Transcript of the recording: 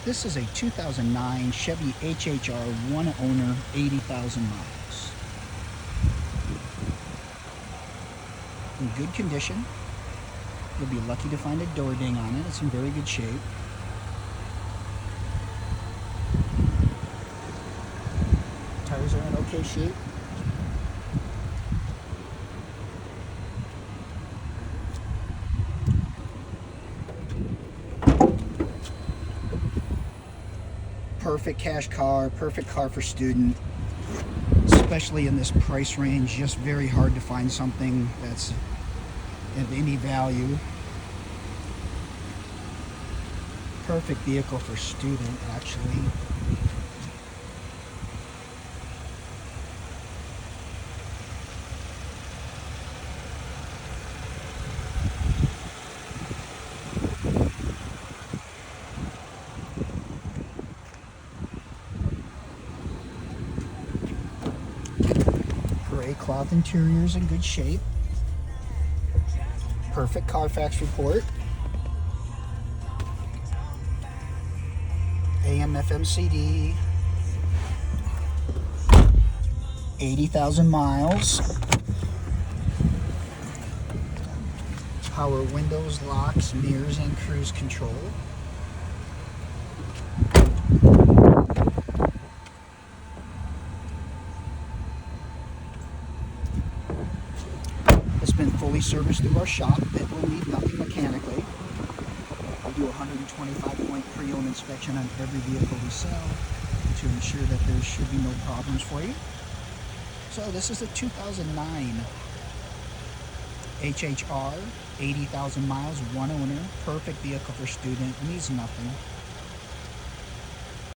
This is a 2009 Chevy HHR, one owner, 80,000 miles. In good condition. You'll be lucky to find a door ding on it. It's in very good shape. Tires are in okay shape. Perfect cash car, perfect car for student, especially in this price range. Just very hard to find something that's of any value. Perfect vehicle for student, actually. Gray cloth interiors in good shape. Perfect Carfax report. AM/FM CD. 80,000 miles. Power windows, locks, mirrors, and cruise control. It's been fully serviced through our shop. It will need nothing mechanically. We do a 125-point pre-owned inspection on every vehicle we sell to ensure that there should be no problems for you. So this is a 2009 HHR, 80,000 miles, one owner, perfect vehicle for student, needs nothing.